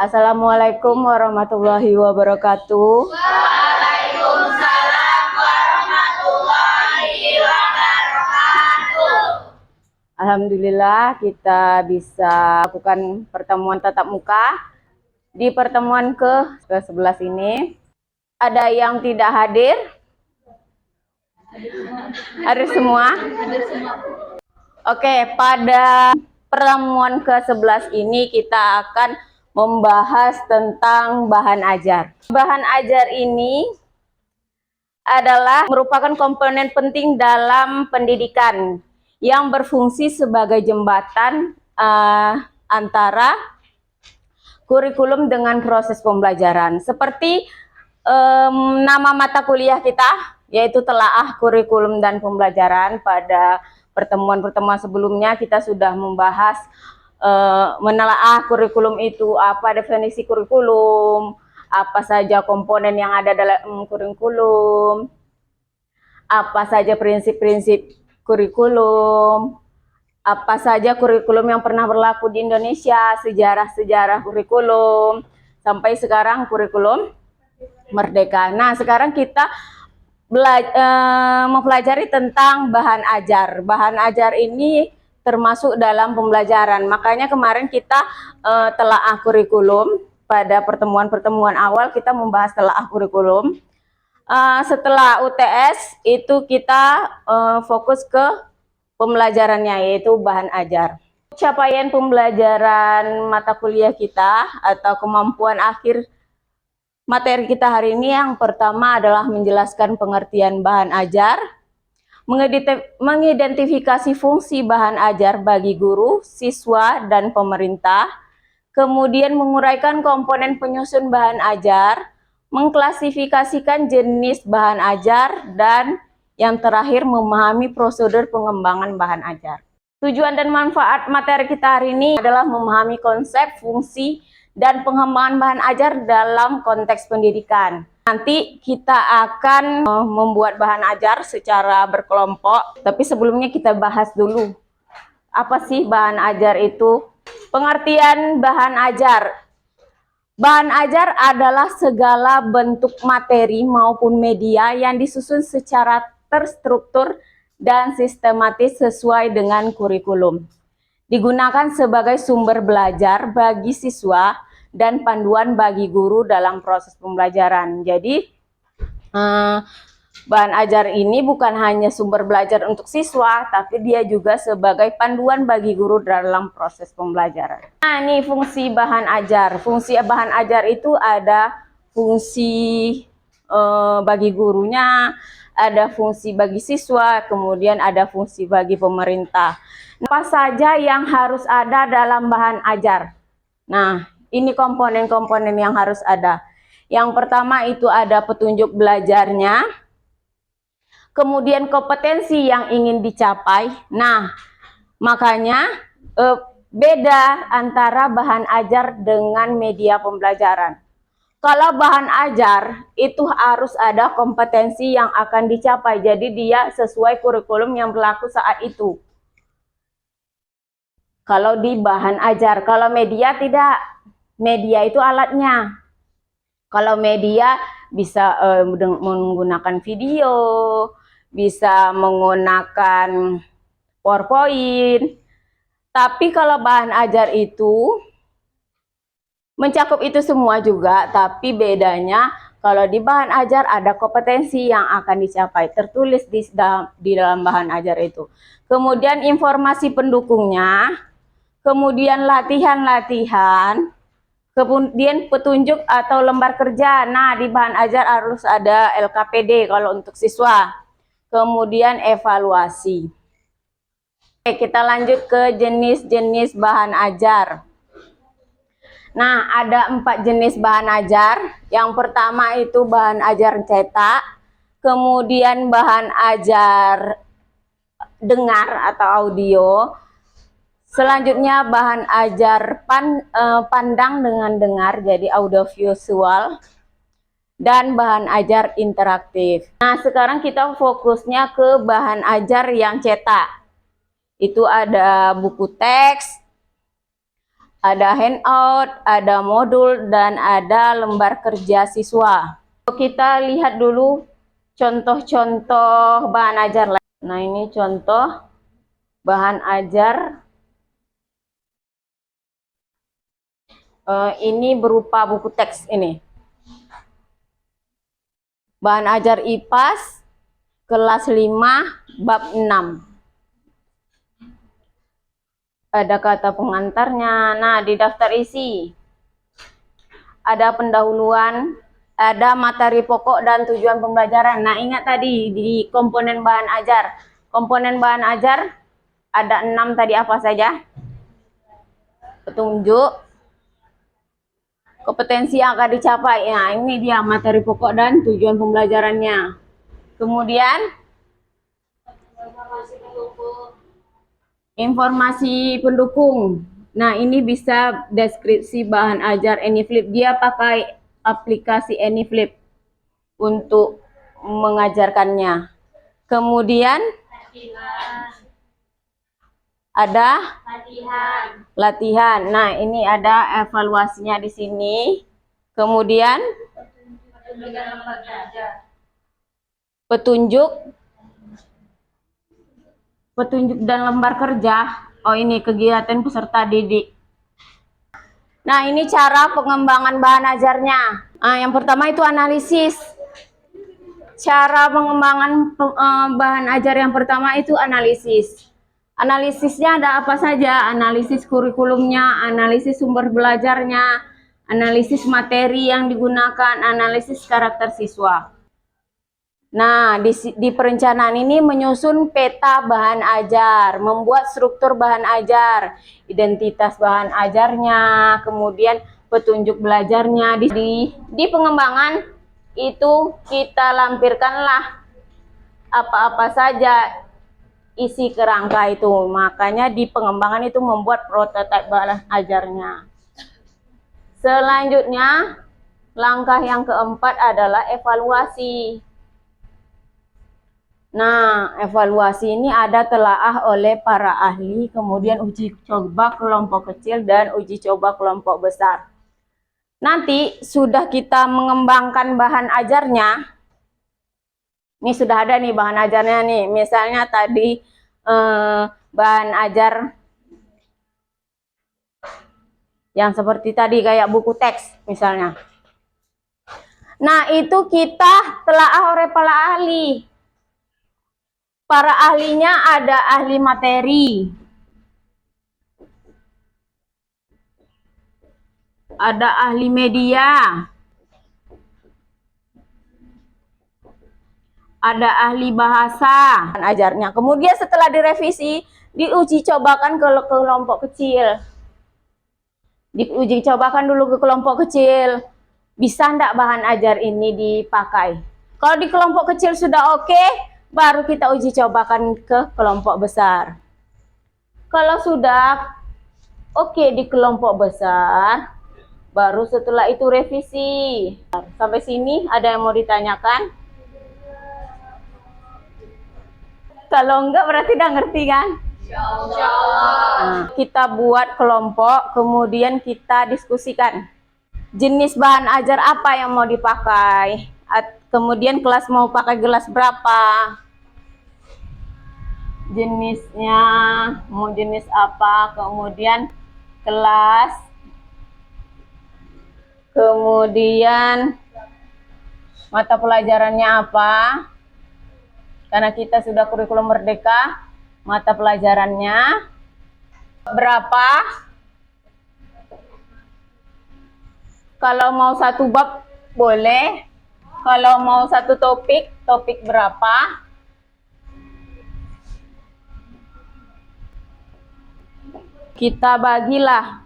Assalamualaikum warahmatullahi wabarakatuh. Waalaikumsalam warahmatullahi wabarakatuh. Alhamdulillah kita bisa lakukan pertemuan tatap muka. Di pertemuan ke-11 ini, ada yang tidak hadir? Hadir semua? Oke, pada pertemuan ke-11 ini kita akan membahas tentang bahan ajar. Bahan ajar ini adalah merupakan komponen penting dalam pendidikan yang berfungsi sebagai jembatan antara kurikulum dengan proses pembelajaran. Seperti nama mata kuliah kita, yaitu telaah kurikulum dan pembelajaran. Pada pertemuan-pertemuan sebelumnya kita sudah membahas menelaah kurikulum itu, apa definisi kurikulum, apa saja komponen yang ada dalam kurikulum, apa saja prinsip-prinsip kurikulum, apa saja kurikulum yang pernah berlaku di Indonesia, sejarah-sejarah kurikulum, sampai sekarang kurikulum merdeka. Nah, sekarang kita mempelajari tentang bahan ajar. Bahan ajar ini termasuk dalam pembelajaran. Makanya kemarin kita telaah kurikulum. Pada pertemuan-pertemuan awal kita membahas telaah kurikulum. Setelah UTS itu kita fokus ke pembelajarannya, yaitu bahan ajar. Capaian pembelajaran mata kuliah kita atau kemampuan akhir materi kita hari ini, yang pertama adalah menjelaskan pengertian bahan ajar, mengidentifikasi fungsi bahan ajar bagi guru, siswa, dan pemerintah, kemudian menguraikan komponen penyusun bahan ajar, mengklasifikasikan jenis bahan ajar, dan yang terakhir memahami prosedur pengembangan bahan ajar. Tujuan dan manfaat materi kita hari ini adalah memahami konsep, fungsi, dan pengembangan bahan ajar dalam konteks pendidikan. Nanti kita akan membuat bahan ajar secara berkelompok, tapi sebelumnya kita bahas dulu apa sih bahan ajar itu. Pengertian bahan ajar. Bahan ajar adalah segala bentuk materi maupun media yang disusun secara terstruktur dan sistematis sesuai dengan kurikulum. Digunakan sebagai sumber belajar bagi siswa dan panduan bagi guru dalam proses pembelajaran. Jadi bahan ajar ini bukan hanya sumber belajar untuk siswa, tapi dia juga sebagai panduan bagi guru dalam proses pembelajaran. Nah, ini fungsi bahan ajar. Fungsi bahan ajar itu ada fungsi bagi gurunya, ada fungsi bagi siswa, kemudian ada fungsi bagi pemerintah. Apa saja yang harus ada dalam bahan ajar? Nah, ini komponen-komponen yang harus ada. Yang pertama itu ada petunjuk belajarnya, kemudian kompetensi yang ingin dicapai. Nah, makanya beda antara bahan ajar dengan media pembelajaran. Kalau bahan ajar itu harus ada kompetensi yang akan dicapai, jadi dia sesuai kurikulum yang berlaku saat itu. Kalau di bahan ajar, kalau media tidak. Media itu alatnya. Kalau media bisa menggunakan video, bisa menggunakan PowerPoint. Tapi kalau bahan ajar itu mencakup itu semua juga, tapi bedanya kalau di bahan ajar ada kompetensi yang akan dicapai, tertulis di dalam bahan ajar itu. Kemudian informasi pendukungnya, kemudian latihan-latihan, kemudian petunjuk atau lembar kerja. Nah, di bahan ajar harus ada LKPD kalau untuk siswa. Kemudian evaluasi. Oke, kita lanjut ke jenis-jenis bahan ajar. Nah, ada 4 jenis bahan ajar. Yang pertama itu bahan ajar cetak, kemudian bahan ajar dengar atau audio, selanjutnya bahan ajar pandang dengan dengar, jadi audiovisual, dan bahan ajar interaktif. Nah, sekarang kita fokusnya ke bahan ajar yang cetak. Itu ada buku teks, ada handout, ada modul, dan ada lembar kerja siswa. Kita lihat dulu contoh-contoh bahan ajar. Nah, ini contoh bahan ajar. Ini berupa buku teks ini. Bahan ajar IPAS kelas 5 bab 6. Ada kata pengantarnya. Nah, di daftar isi ada pendahuluan, ada materi pokok dan tujuan pembelajaran. Nah, ingat tadi di komponen bahan ajar. Komponen bahan ajar ada 6 tadi, apa saja? Petunjuk, kompetensi yang akan dicapai. Nah, ini dia materi pokok dan tujuan pembelajarannya. Kemudian informasi pendukung. Nah, ini bisa deskripsi bahan ajar AnyFlip. Dia pakai aplikasi AnyFlip untuk mengajarkannya. Kemudian ada latihan. Nah, ini ada evaluasinya di sini. Kemudian petunjuk dan lembar kerja. Oh, ini kegiatan peserta didik. Nah, ini cara pengembangan bahan ajarnya. Nah, yang pertama itu analisis. Cara pengembangan bahan ajar yang pertama itu analisis. Analisisnya ada apa saja? Analisis kurikulumnya, analisis sumber belajarnya, analisis materi yang digunakan, analisis karakter siswa. Nah, di perencanaan ini menyusun peta bahan ajar, membuat struktur bahan ajar, identitas bahan ajarnya, kemudian petunjuk belajarnya. Di pengembangan itu kita lampirkanlah apa-apa saja isi kerangka itu. Makanya di pengembangan itu membuat prototipe bahan ajarnya. Selanjutnya, langkah yang keempat adalah evaluasi. Nah, evaluasi ini ada telaah oleh para ahli, kemudian uji coba kelompok kecil dan uji coba kelompok besar. Nanti sudah kita mengembangkan bahan ajarnya. Ini sudah ada nih bahan ajarnya nih. Misalnya tadi bahan ajar yang seperti tadi kayak buku teks misalnya. Nah, itu kita telaah oleh para ahli. Para ahlinya ada ahli materi, ada ahli media, ada ahli bahasa ajarnya. Kemudian setelah direvisi, diuji cobakan ke kelompok kecil. Diuji cobakan dulu ke kelompok kecil. Bisa enggak bahan ajar ini dipakai? Kalau di kelompok kecil sudah oke, baru kita uji cobakan ke kelompok besar. Kalau sudah oke di kelompok besar, baru setelah itu revisi. Sampai sini ada yang mau ditanyakan? Kalau enggak berarti udah ngerti kan? Nah, kita buat kelompok, kemudian kita diskusikan jenis bahan ajar apa yang mau dipakai. Kemudian kelas mau pakai gelas berapa, jenisnya mau jenis apa, kemudian kelas, kemudian mata pelajarannya apa, karena kita sudah kurikulum merdeka. Mata pelajarannya berapa, kalau mau satu bab boleh, kalau mau satu topik berapa. Kita bagilah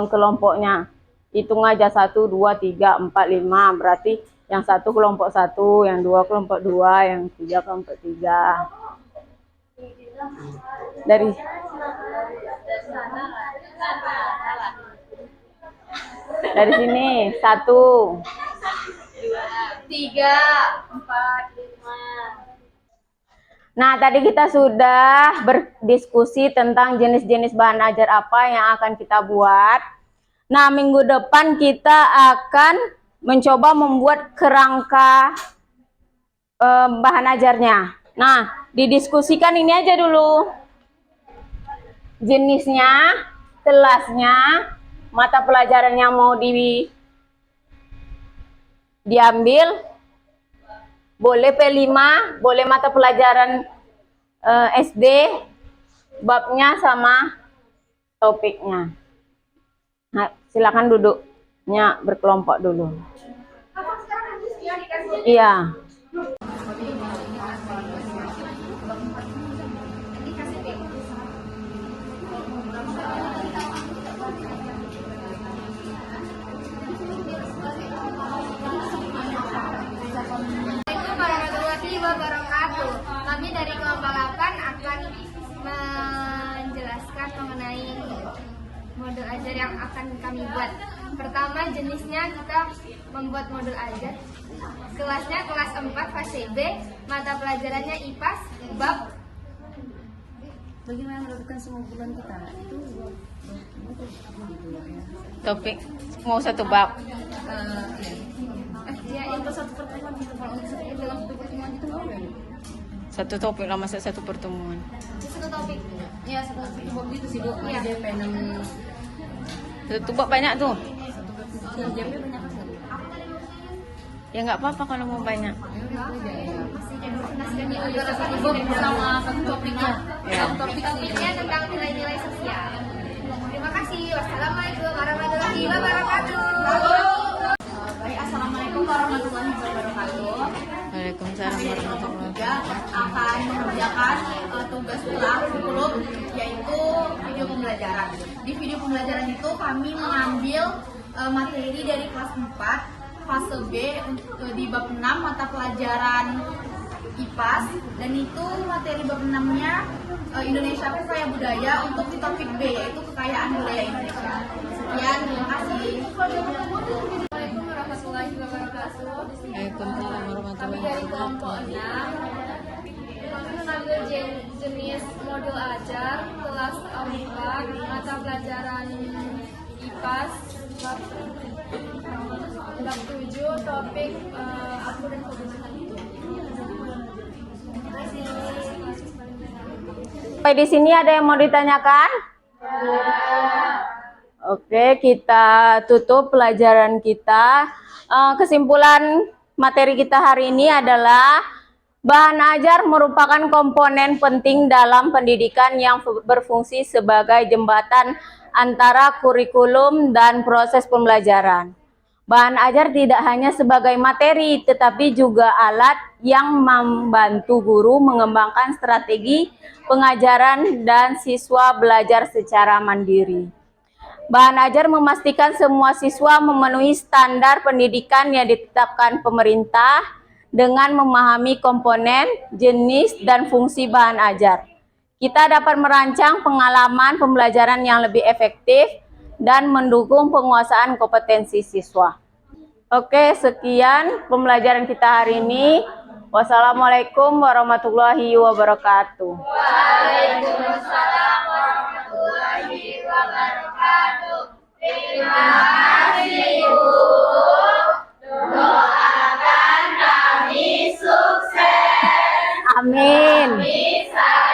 kelompoknya, hitung aja 1, 2, 3, 4, 5, berarti yang satu kelompok 1, yang dua kelompok 2, yang tiga kelompok 3. Dari sini 1, 2, 3, 4, 5. Nah, tadi kita sudah berdiskusi tentang jenis-jenis bahan ajar apa yang akan kita buat. Nah, minggu depan kita akan mencoba membuat kerangka bahan ajarnya. Nah, didiskusikan ini aja dulu. Jenisnya, kelasnya, mata pelajaran yang mau diambil, boleh P5, boleh mata pelajaran SD, babnya sama topiknya. Nah, silakan duduknya berkelompok dulu. Iya. Warahmatullahi wabarakatuh. Kami dari kelompok 8 akan menjelaskan mengenai modul ajar yang akan kami buat. Pertama, jenisnya kita membuat modul ajar. Kelasnya kelas 4 fase B, mata pelajarannya IPAS, bab. Bagaimana melakukan semua bulan kita? Itu Topik mau satu bab. ya itu satu pertemuan gitu. Kalau untuk dalam satu pertemuan itu mau nggak? Satu topik lah, masa satu pertemuan. Satu topik. Ya satu bab gitu sih, Bu. Iya. Dia pengen Satu bab banyak tuh. jamnya banyak sekali. Ya nggak apa-apa kalau mau banyak. Satu bab sama satu topiknya. Ya. Satu topik sih. Topiknya tentang nilai-nilai sosial. Terima kasih. Wassalamualaikum warahmatullahi wabarakatuh. Baik, assalamualaikum warahmatullahi wabarakatuh. Waalaikumsalam warahmatullahi Juga akan mengerjakan tugas ulang kurikulum, yaitu video pembelajaran. Di video pembelajaran itu kami mengambil materi dari kelas 4 fase B di bab 6 mata pelajaran IPAS, dan itu materi bab 6-nya Indonesia Kaya Budaya untuk di topik B, yaitu kekayaan budaya Indonesia. Sekian, terima kasih. Assalamualaikum warahmatullahi wabarakatuh. Waalaikumsalam Kami warahmatullahi dari wabarakatuh. kelompok 6 kami mengambil jenis modul ajar kelas 4 mata pelajaran IPAS bab 7 topik aku dan kebenaran. Terima kasih. Sampai di sini ada yang mau ditanyakan? Oke, kita tutup pelajaran kita. Kesimpulan materi kita hari ini adalah bahan ajar merupakan komponen penting dalam pendidikan yang berfungsi sebagai jembatan antara kurikulum dan proses pembelajaran. Bahan ajar tidak hanya sebagai materi, tetapi juga alat yang membantu guru mengembangkan strategi pengajaran dan siswa belajar secara mandiri. Bahan ajar memastikan semua siswa memenuhi standar pendidikan yang ditetapkan pemerintah dengan memahami komponen, jenis, dan fungsi bahan ajar. Kita dapat merancang pengalaman pembelajaran yang lebih efektif dan mendukung penguasaan kompetensi siswa. Oke, sekian pembelajaran kita hari ini. Wassalamualaikum warahmatullahi wabarakatuh. Waalaikumsalam warahmatullahi wabarakatuh. Terima kasih, Bu. Doakan kami sukses. Amin. Bisa